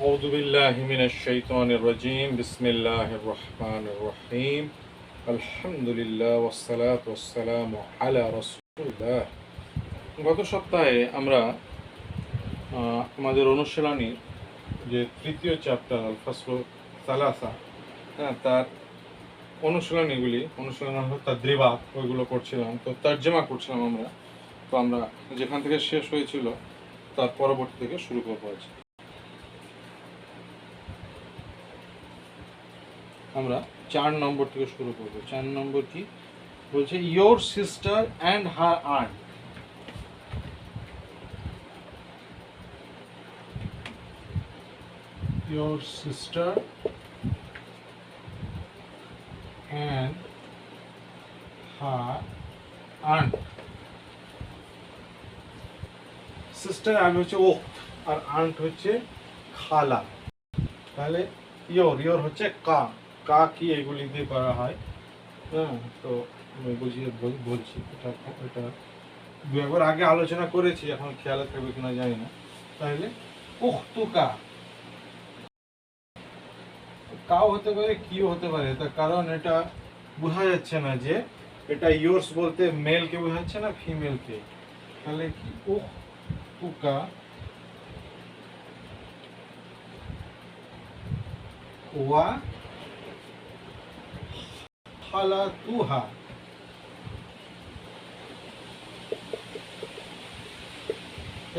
أعوذ بالله من الشيطان الرجيم بسم الله الرحمن الرحيم الحمد لله والصلاة والسلام على رسول الله। গত সপ্তাহে আমরা আমাদের অনুশীলনীর যে তৃতীয় চ্যাপ্টার আল ফাসলু সালাসা, তার অনুশীলন তাদ্রিবাত ওইগুলো করছিলাম, তো তর্জমা করছিলাম আমরা। তো আমরা যেখান থেকে শেষ হয়েছিল তার পরবর্তী থেকে শুরু করবো আজ। আমরা 4 নম্বর থেকে শুরু করব। 4 নম্বর কি বলছে? Your sister and her aunt. Your sister and her aunt. Sister আগে হচ্ছে ওখত আর আন্ট হচ্ছে খালা। তাহলে ইয়োর হচ্ছে কা কি এগুলি দিয়ে করা হয়। তো আমি বুঝিয়ে বলছি, এটা দু একবার আগে আলোচনা করেছি, এখন খেয়াল থাকবে কিনা জানি না। তাহলে উখতুকা কাও হতে পারে, কিও হতে পারে, তার কারণ এটা বোঝা যাচ্ছে না যে এটা ইয়োর্স বলতে মেলকে বোঝাচ্ছে না ফিমেলকে। তাহলে কি উখতুকা ওয়া খালাতুহা।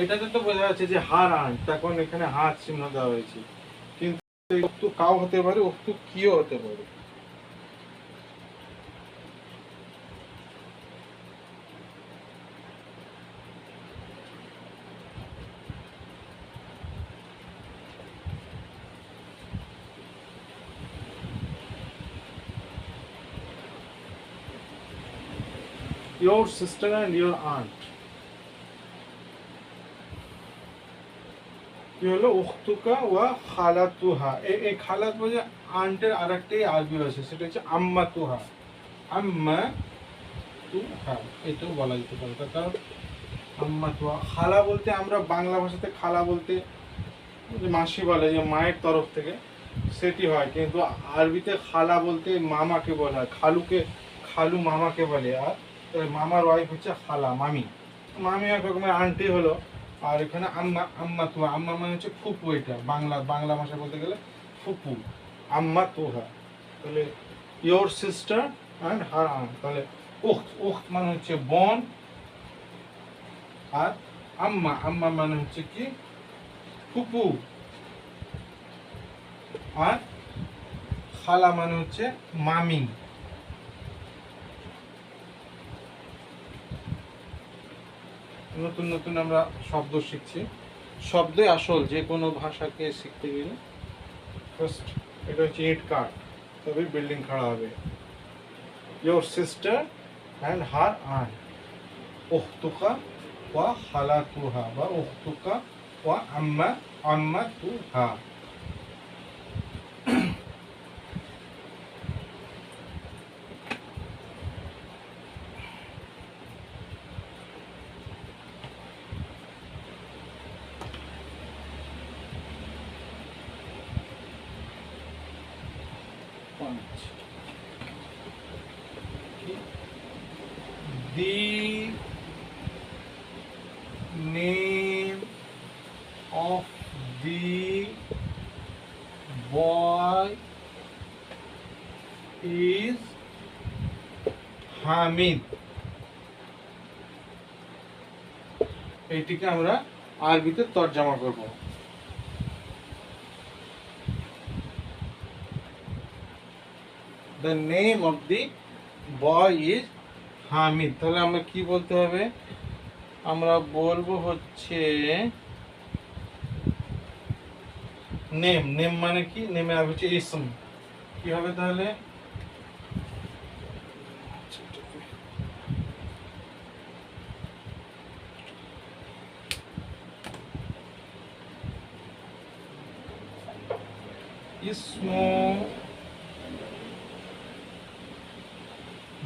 এটাতে তো বোঝা যাচ্ছে যে হার আন্ট, তখন এখানে হাত চিহ্ন দেওয়া হয়েছে, কিন্তু একটু কাও হতে পারে, একটু কিও হতে পারে। Your sister and your aunt কি হলো? উখতুকা ওয়া খালাতুহা। এই খালাত বলছে আন্টের আরেকটাই আরবি আছে, সেটা হচ্ছে আম্মাতুহা। আম্মাতুহা এটাও বলা যেতে পারে, তার কারণ আম্মাতুহা। খালা বলতে আমরা বাংলা ভাষাতে খালা বলতে যে মাসি বলে, যে মায়ের তরফ থেকে, সেটি হয়, কিন্তু আরবিতে খালা বলতে মামাকে বলা হয়। খালু মামাকে বলে, আর মামার ওয়াইফ হচ্ছে খালা, মামি। মামি এক রকমের আন্টি হলো। আর এখানে আম্মা তুহা, আম্মা মানে হচ্ছে ফুপু। এটা বাংলা ভাষা বলতে গেলে ফুপু, আম্মা তুহা। তাহলে your sister and her aunt. তাহলে উখত মানে হচ্ছে বোন, আর আম্মা মানে হচ্ছে কি ফুপু, আর খালা মানে হচ্ছে মামি। নতুন নতুন আমরা শব্দ শিখছি। শব্দই আসল যে কোনো ভাষাকে শিখতে গেলে। ফার্স্ট এটা হচ্ছে ইট কাট, তবে বিল্ডিং খাড়া হবে। Your sister and her aunt, উখতুকা ওয়া খালাতুহা, বা উখতুকা ওয়া আম্মাতুহা। The name of the boy is Hamid. এইটিকে আমরা আরবিতে তরজমা করব। The name of the boy is Hamid. তাহলে আমরা কি বলতে হবে? আমরা বলবো হচ্ছে নেম মানে কি? নেমে আগে হচ্ছে ইসম। কি হবে তাহলে? ইসমু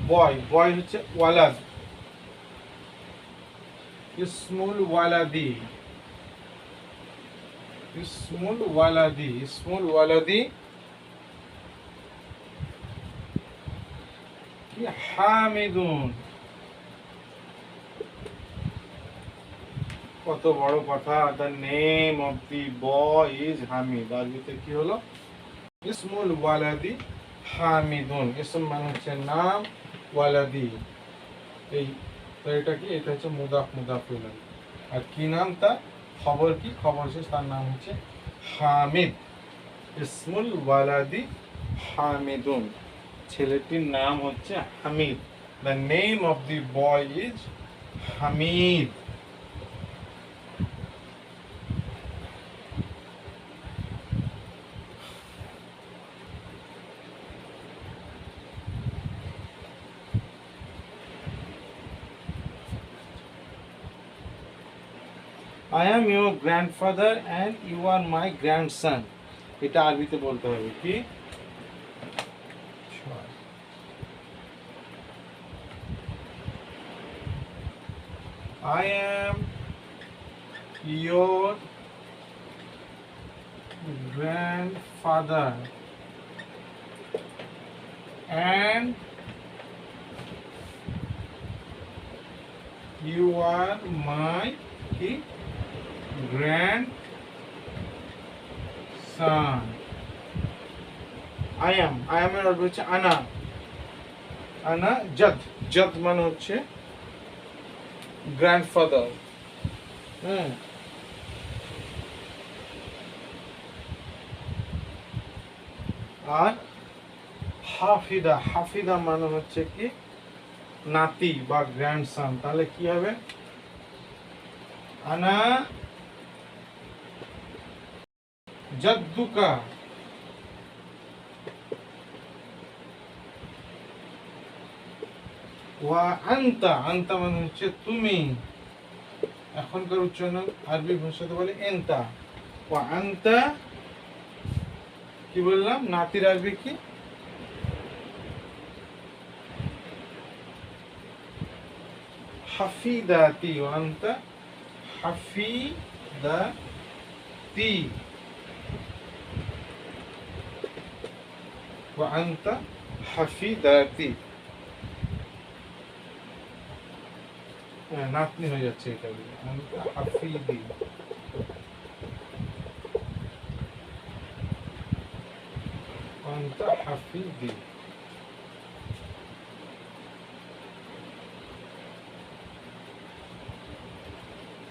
বয় হচ্ছে ওয়ালাদ, ইসমুল ওয়ালাদি। ইসমুল ওয়ালাদি, ইসমুল ওয়ালাদি কি হামিদুন। কত বড় কথা, the name of the boy is Hamid. আরবিতে কি হলো? ইসমুল ওয়ালাদি হামিদুন। ইসম মানে হচ্ছে নাম, ওয়ালাদি এই, তো এটা কি? এটা হচ্ছে মুদাফ মুদাফ ইলাইহি। আর কি নাম তার? খবর কি? খবর হচ্ছে তার নাম হচ্ছে হামিদ। ইসমুল ওয়ালাদি হামিদুন, ছেলেটির নাম হচ্ছে Hamid. The name of the boy is Hamid. I am your grandfather and you are my grandson. এটা আরবিতে বলতে হবে কি? I am your grandfather and you are my grandson. I am এর অর্থ হচ্ছে আনা। আনা জাদ, জাদ মানে হচ্ছে গ্র্যান্ডফাদার। আর হাফিদা, হাফিদা মানে হচ্ছে কি? নাতি বা গ্র্যান্ডসন। তাহলে কি হবে? আনা জাদ্দুকা ওয়া আনতা, আনতা মানে হচ্ছে তুমি। এখনকার উচ্চারণ আরবি ভাষাতে বলে এনতা। ওয়া আনতা কি বললাম? নাতির আরবি কি? হাফিদাতি। ওয়া আনতা হাফিদাতি ওয়া আনতা হাফিদাতি। নাতনি হয়ে যাচ্ছে এটা, হাফিদি। হাফিদি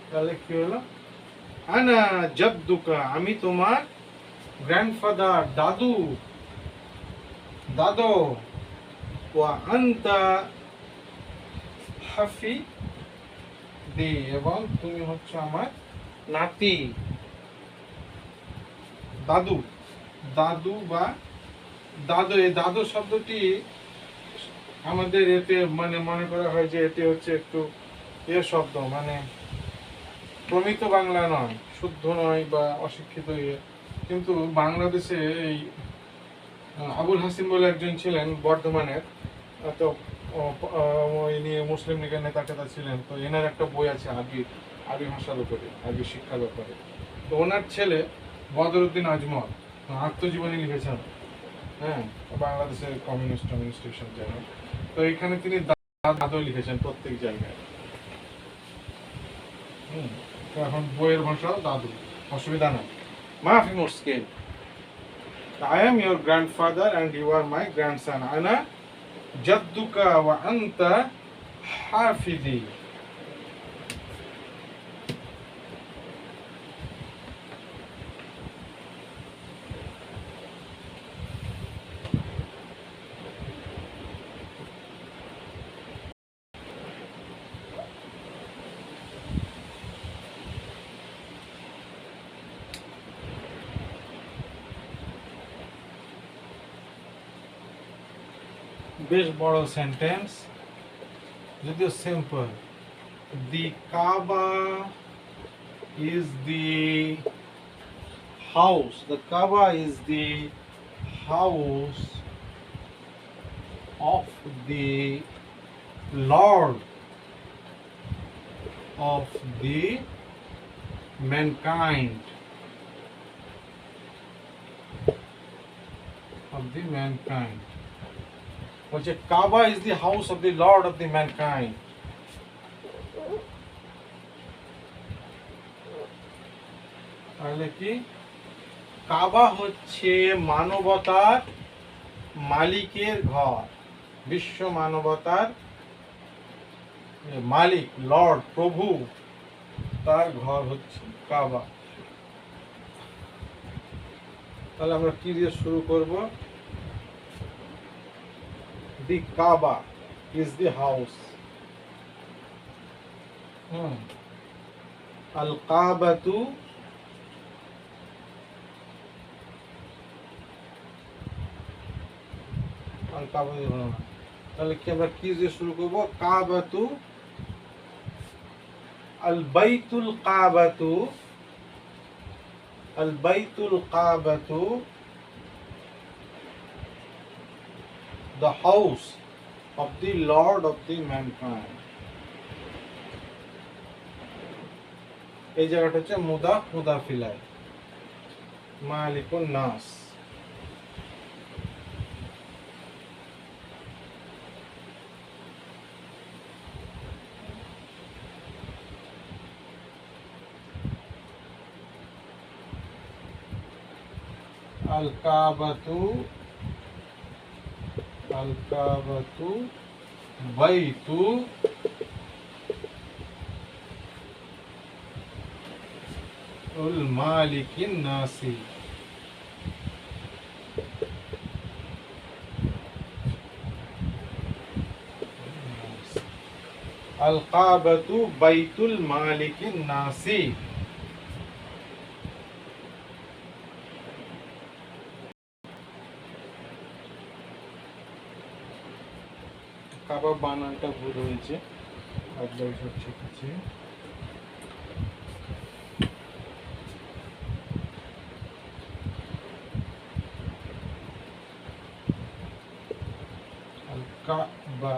তাহলে কি হলো? আনা জাদ্দুকা, আমি তোমার গ্র্যান্ডফাদার, দাদু, দাদু। ওয়া আনতা হাফিদি, এবং তুমি হচ্ছে আমার নাতি। দাদু, দাদু বা দাদু, এই দাদু শব্দটি আমাদের এতে মানে মনে করা হয় যে এটি হচ্ছে একটু শব্দ, মানে প্রমিত বাংলা নয়, শুদ্ধ নয় বা অশিক্ষিত কিন্তু বাংলাদেশে এই আবুল হাসিম বলে একজন ছিলেন বর্ধমানের, তো ইনি মুসলিম লীগের নেতা টেতা ছিলেন। তো এনার একটা বই আছে আরবি ভাষার উপরে, আরবি শিক্ষার ব্যাপারে। তো ওনার ছেলে বদরুদ্দিন আজমল আত্মজীবনী লিখেছেন, বাংলাদেশের কমিউনিস্ট এসব জায়গায়। তো এখানে তিনি দাদু লিখেছেন প্রত্যেক জায়গায়। তো এখন বইয়ের ভাষাও দাদু, অসুবিধা নাই, মাফি মুশকিল। I am your grandfather and you are my grandson. Ana jadduka wa anta hafidi. বেশ বড় সেন্টেন্স, যদিও simple. The Kaaba is the house. The Kaaba is the house of the Lord of the mankind. of the mankind. বলছে কাবা is the house of the Lord of the mankind. তাহলে কি কাবা হচ্ছে মানবতার মালিকের ঘর, বিশ্ব মানবতার মালিক লর্ড প্রভু তার ঘর হচ্ছে কাবা। তাহলে আমরা কি দিয়ে শুরু করব? দি কাবা ইজ দি হাউস। আল কাবাতু আল কাবা দিয়ে হলো না, তাহলে কি আমরা কি দিয়ে শুরু করব? কাবাতু আল বাইতুল কাবাতু, আল বাইতুল কাবাতু the house of the Lord of the mankind. এই জায়গাটা হচ্ছে মুদাফিলাই মালিকুন নাস। আল কাবাতু বাইতু উল মালিকিন নাসি। আল কাবাতু বাইতুল মালিকিন নাসি। কাবা বানানটা ভুল হয়েছে, একবার সব ঠিক আছে। আল কাবা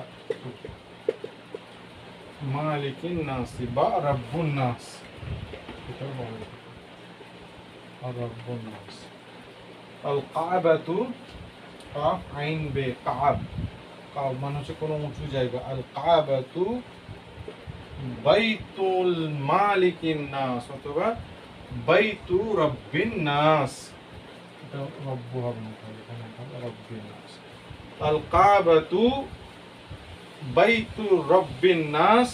মালিকিন নাসি বা রাব্বুন নাস, এটা বলা যায় রাব্বুন নাস। আল কাবাতু কাফ আইন বে কাব, কাব মানে হচ্ছে কোনো উঁচু জায়গা। আল কাবাতু বাইতুল মালিকিন নাস অথবা বাইতু রাব্বিন নাস, এটা রব্বু হবে না, এখানে রাব্বিন নাস। আল কাবাতু বাইতু রাব্বিন নাস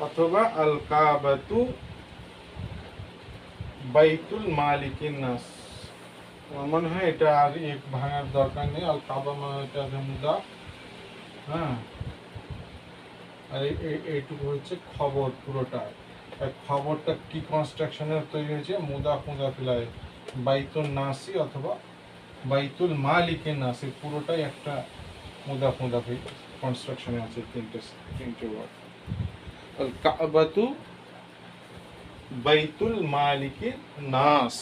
অথবা আল কাবাতু বাইতুল মালিকিন নাস। আমার মনে হয় এটা আর এক ভাঙার দরকার নেই। আল কাবা মানে এটা মুদা, হ্যাঁ, আর এইটুকু হচ্ছে খবর পুরোটা। খবরটা কি কনস্ট্রাকশনের তৈরি হয়েছে? মুদাফিলাই বাইতুল নাসি অথবা বাইতুল মালিকিন নাসি, পুরোটাই একটা মুদাফি কনস্ট্রাকশনে আছে। তিনটে ওয়ার্ড, আল কাবাতু বাইতুল মালিকিন নাস।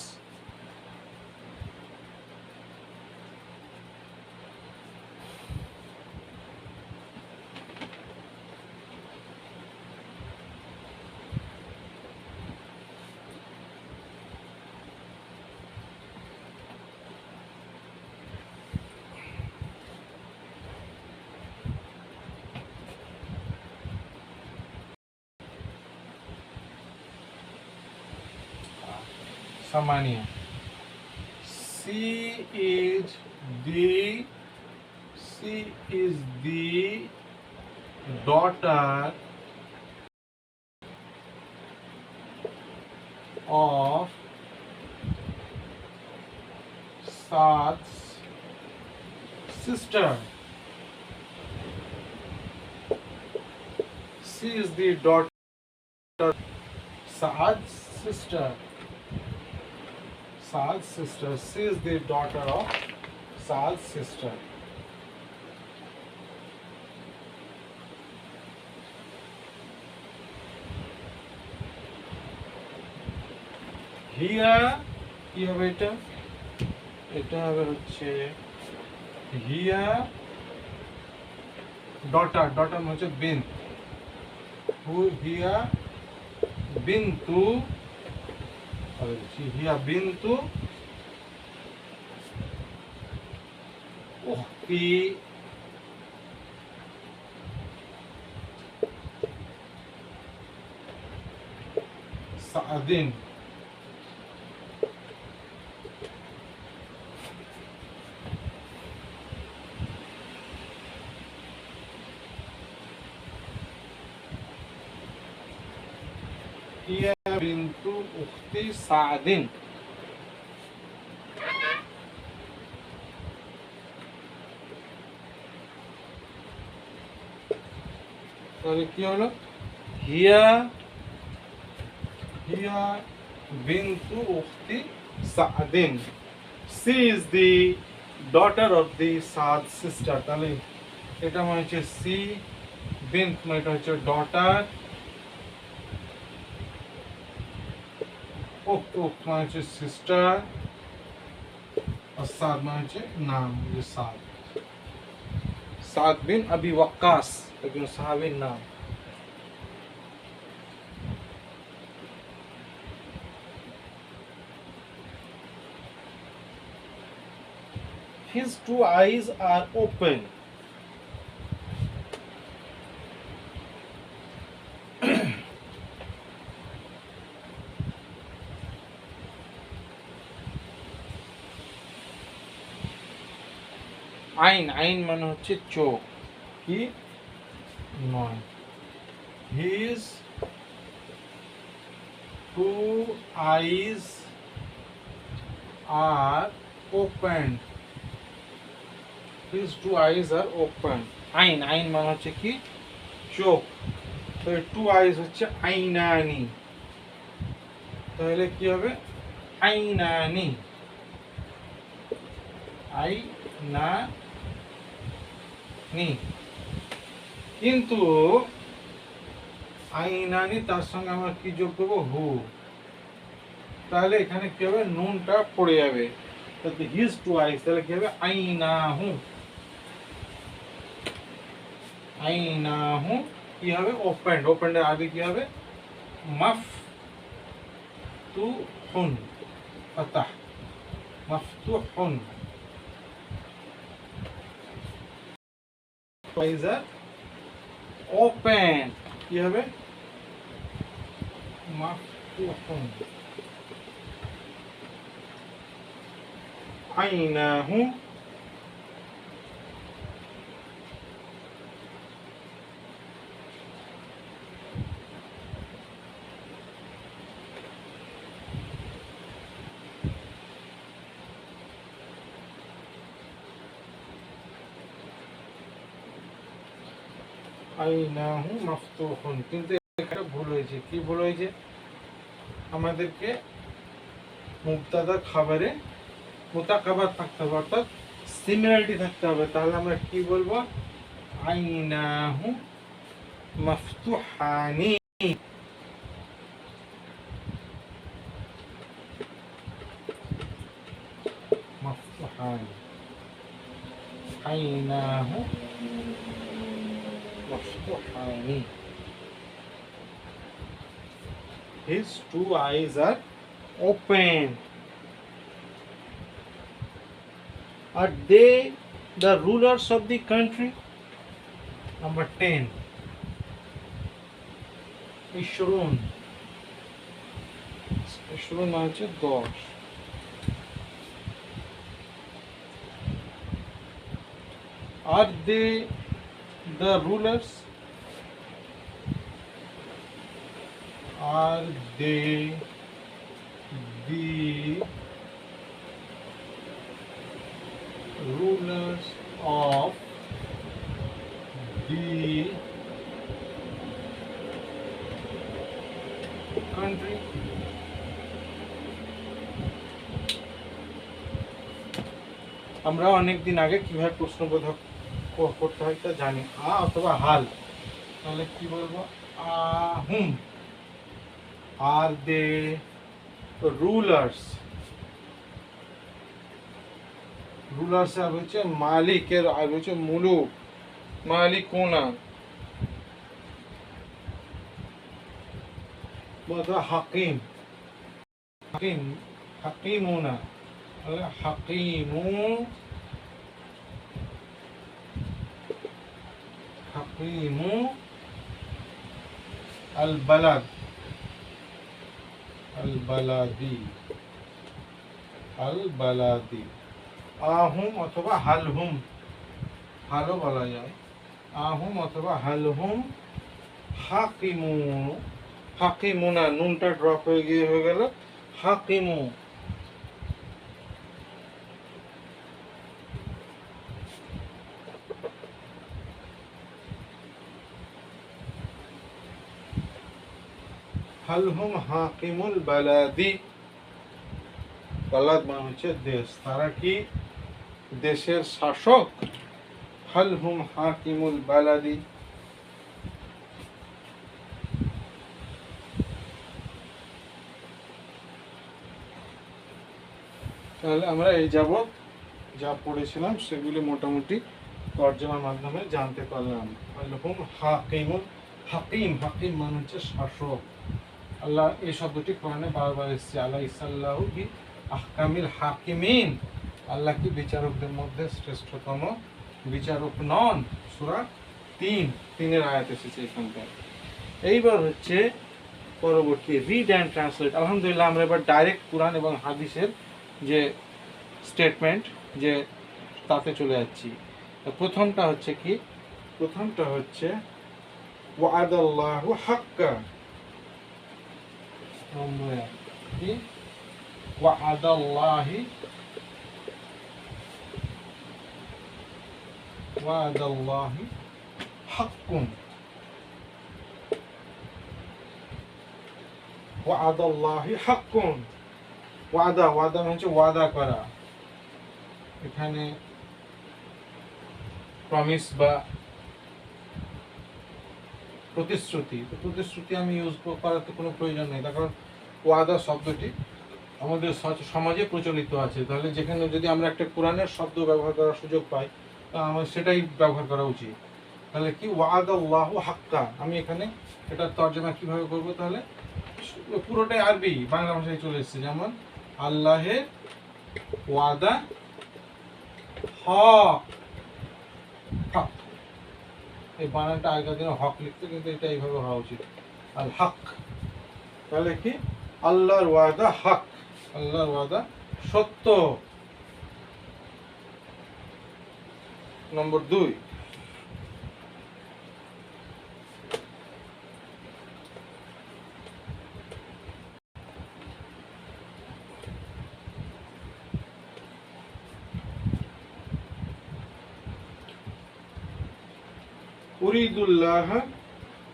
Samania. She is the daughter of Saad's sister. She is the daughter Saad's sister. Saad's sister. She is the daughter of Saad's sister. Here কি হবে? এটা হবে হচ্ছে হিয়া ডটার। ডটার মানে হচ্ছে বিন। হিয়া বিন্তু, হিয়া বিন্তু উখতি সাদিন। হিয়া বিনতু উখতি সাদিন। তাহলে কি হলো? হিয়া হিয়া বিনতু উখতি সাদিন। She is the daughter of the Saad sister. তাহলে এটা মানে হচ্ছে সি, বিন্ত মানে এটা হচ্ছে ডটার, উখত উখত মানে হচ্ছে সিস্টার, আর সাদ মানে হচ্ছে নাম, যে সাদ। সাদ বিন আবি ওয়াক্কাস একজন সাহাবীর নাম। His two eyes are open. আইন আইন মানে হচ্ছে চোখ, কি নয়। His two eyes are open. His two eyes are open. আইন আইন মানে হচ্ছে কি চোখ। তো টু আইজ হচ্ছে আইনানি। তাহলে কি হবে? আইনানি, আইনানি। কিন্তু আইনানি তার সঙ্গে আমরা কি যোগ করবো? হু। তাহলে এখানে কি হবে? নুনটা পড়ে যাবে। তাহলে হিজ টু আইজ, তাহলে কি হবে? আইনাহু। আইনাহু কি হবে? ওপেন্ড। ওপেন্ডের আগে কি হবে? মাফতুহুন, ফাতাহ, মাফতুহুন। eyes are open, কি হবে? মাফতুহুন। আইনাহু আইনাহু মাফতুহুন। কিন্তু একটা ভুল হয়েছে। কি ভুল হয়েছে? আমাদেরকে মুবতাদা খাবারে মুতাকাবার থাকতে হবে, অর্থাৎ সিমিলারিটি থাকতে হবে। তাহলে আমরা কি বলবো? আইনাহু মাফতুহানি। মাফতুহানি, আইনাহু মাফতুহানি। His two eyes are open. Are they the rulers of the country? Number 10. Ishrun. Ishrun আছে 10। Are they the rulers? Are they the rulers of the country? আমরা অনেক দিন আগে কিভাবে প্রশ্নবোধক করতে হয় তা জানি। আ অথবা হাল। তাহলে কি বলবো? Ahom. Are they rulers? Rulers আর হচ্ছে মালিকের, আর হচ্ছে মুলুক, মালিকুনা। অথবা হাকিম, হাকিম, হাকিমুনা। হাকিমু হাকিমু আল বালাদ, আল বালাদি, আল বালাদি। আহুম অথবা হালহুম, হালও বলা যায়, আহুম অথবা হালহুম হাকিমু, হাকিমু না, নুনটা ড্রপ হয়ে গিয়ে হয়ে গেল হাকিমু। হালহুম হাকিমুল বালাদি, বালাদ মানে হচ্ছে দেশ, তারা কি দেশের শাসক? হালহুম হাকিমুল বালাদি। তাহলে আমরা এই যাবৎ যা পড়েছিলাম সেগুলি মোটামুটি তর্জমার মাধ্যমে জানতে পারলাম। আল্লাহুম হাকিমুল, হাকিম, হাকিম মানে হচ্ছে শাসক। আল্লাহ এই শব্দটি কোরআনে বারবার এসেছে, আল্লাহ ইসাল্লাহু বি আহকামিল হাকিমিন, আল্লাহ কি বিচারকদের মধ্যে শ্রেষ্ঠতম বিচারক নন? সূরা 3 আয়াত এসেছে এখানটায়। এইবার হচ্ছে পরবর্তী রিড অ্যান্ড ট্রান্সলেট। আলহামদুলিল্লাহ আমরা এবার ডাইরেক্ট কোরআন এবং হাদিসের যে স্টেটমেন্ট যে তাতে চলে যাচ্ছি। প্রথমটা হচ্ছে কি? প্রথমটা হচ্ছে ওয়াদাল্লাহু হাক্কা, কি? ওয়াদাল্লাহি, ওয়াদাল্লাহি হাক্কুন, ওয়াদাল্লাহি হাক্কুন। ওয়াদা, ওয়াদা মানে হচ্ছে ওয়াদা করা, এখানে প্রমিস বা প্রতিশ্রুতি। প্রতিশ্রুতি আমি ইউজ করার তো কোনো প্রয়োজন নেই, তার কারণ ওয়াদা শব্দটি আমাদের সমাজে প্রচলিত আছে। তাহলে যেখানে যদি আমরা একটা কোরআনের শব্দ ব্যবহার করার সুযোগ পাই, আমার সেটাই ব্যবহার করা উচিত। তাহলে কি ওয়াদাল্লাহু হাক্কা, আমি এখানে এটা তর্জমা কিভাবে করব? তাহলে পুরোটাই আরবি, বাংলা ভাষায় চলে এসেছে। যেমন আল্লাহের ওয়াদা হক, হক, এই বানানটা আগের দিনে হক লিখতে, কিন্তু এটা এইভাবে হওয়া উচিত, আল হক। তাহলে কি আল্লাহর ওয়াদা হক, আল্লাহর ওয়াদা সত্য। নম্বর 2, উরিদুল্লাহ,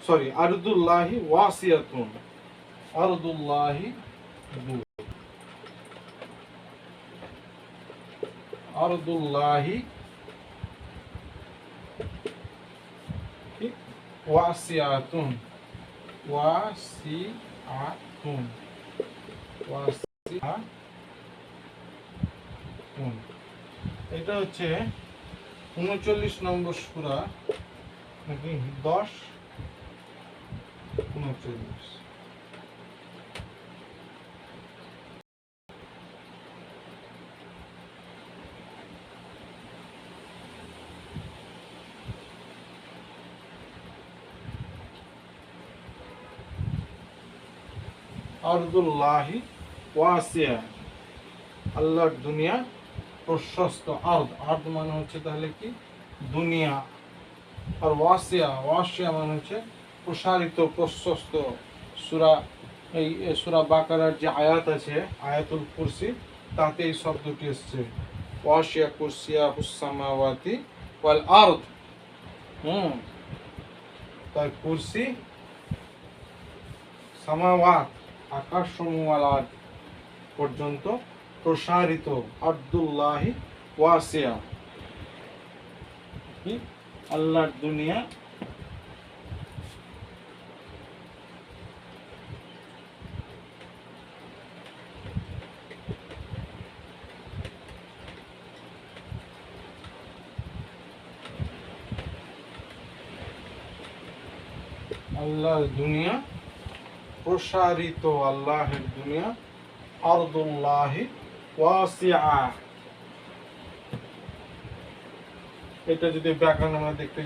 সরি, আরদুল্লাহি ওয়াসিয়াতুন, আরদুল্লাহি, আরদুল্লাহি ওয়াসিয়াতুন, ওয়াসিয়াতুন, ওয়াসিয়াতুন। এটা হচ্ছে 39 নম্বর সূরা, নাকি 10, 39। আরদুল্লাহি ওয়াসিয়া, আল্লাহর দুনিয়া প্রশস্ত। আর্দ, আর্দ মানে হচ্ছে তাহলে কি দুনিয়া, আর ওয়াসিয়া, ওয়াসিয়া মানে হচ্ছে প্রসারিত, প্রশস্ত। সূরা, এই সূরা বাকারার যে আয়াত আছে, আয়াতুল কুরসি, তাতে এই শব্দটি এসছে, ওয়াসিয়া কুরসিয়া হুসামাওয়াতি ওয়াল আরদ। তার কুরসি সামাওয়াত, আকাশ সমূহ ওয়াল আরদ পর্যন্ত প্রসারিত। আরদুল্লাহি ওয়াসিয়া, কি আল্লাহর দুনিয়া আল্লাহর দুনিয়া প্রসারিত, আল্লাহের দুনিয়া আরদুল্লাহি ওয়াসিআ। এটা যদি ব্যাকরণ আমরা দেখতে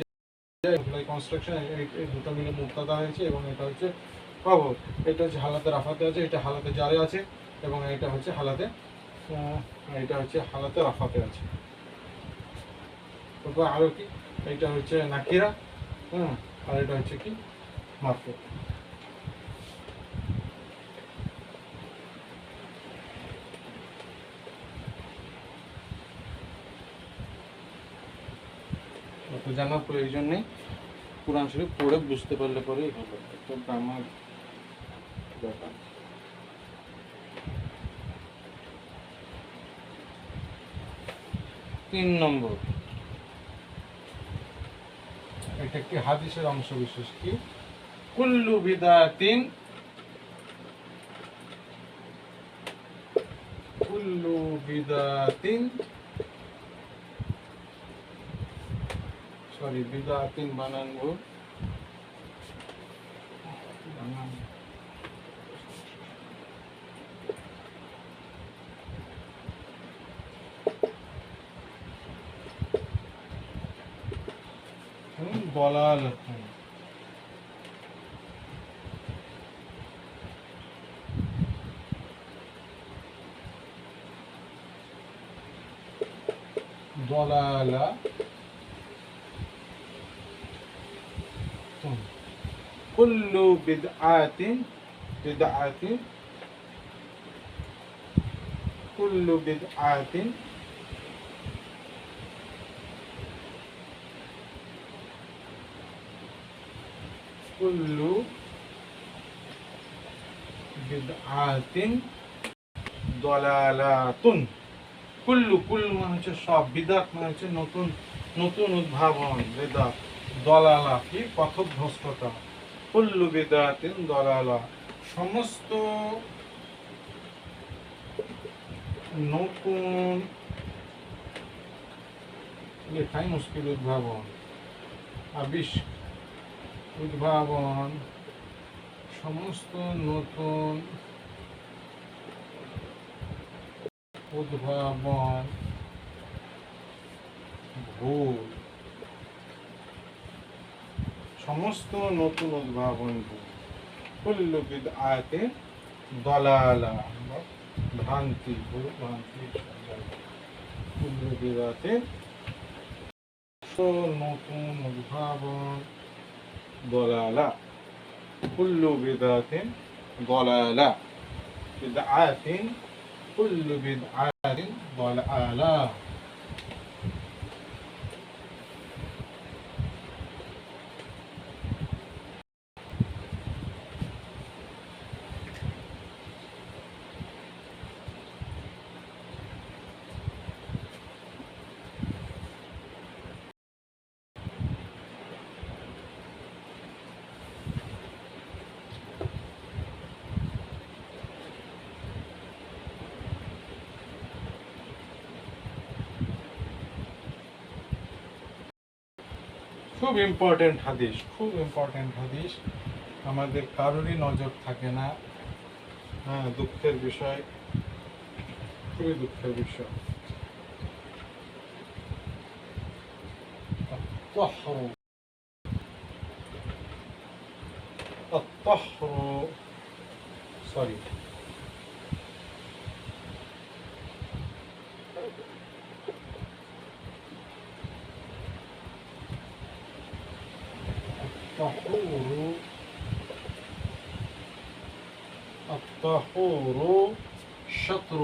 কনস্ট্রাকশন, এই দুটো মিলে মুক্তাদা হয়েছে, এবং এটা হচ্ছে খবর। এটা হচ্ছে হালাতে রাফাতে আছে, এটা হালাতে জারে আছে, এবং এটা হচ্ছে হালাতে রাফাতে আছে। তারপর আরও কি, এটা হচ্ছে নাকিরা, আর এটা হচ্ছে কি মারফু। অত জানার প্রয়োজন নেই, কোরআন শরীফ পড়ে বুঝতে পারলে পরেই হলো, একটা গ্রামার ব্যাপার। 3 নম্বর, এটা একটি হাদিসের অংশ বিশেষ, কি কুল্লু বিদাতিন বিদাতিন বানান ভুল, বলাল দলালা কুল্লু বিদআতিন কুল্লু বিদআতিন কুল্লু বিদআতিন দলালাতুন। কুল্লু মানে হচ্ছে সব, বিদাত মানে হচ্ছে নতুন উদ্ভাবন, বেদাত, দলালা কি পথভ্রষ্টতা। কুল্লু বিদাতিন দলালা, সমস্ত নতুন, লেখাই মুশকিল, উদ্ভাবন, উদ্ভাবন, সমস্ত নতুন উদ্ভাবন ভুল, সমস্ত নতুন উদ্ভাবন ভুল। কুল্লু বিদআতিন দলালা, ভ্রান্তি, ভ্রান্তি। কুল্লু বিদআতিন নতুন উদ্ভাবন দলালা, কুল্লু বিদআতিন দলালা, বিদআতিন কুল্লু বিদআতিন দলালা। খুব ইম্পর্টেন্ট হাদিস, আমাদের কারোরই নজর থাকে না। দুঃখের বিষয়, খুবই দুঃখের বিষয়। সরি, الطهور شطر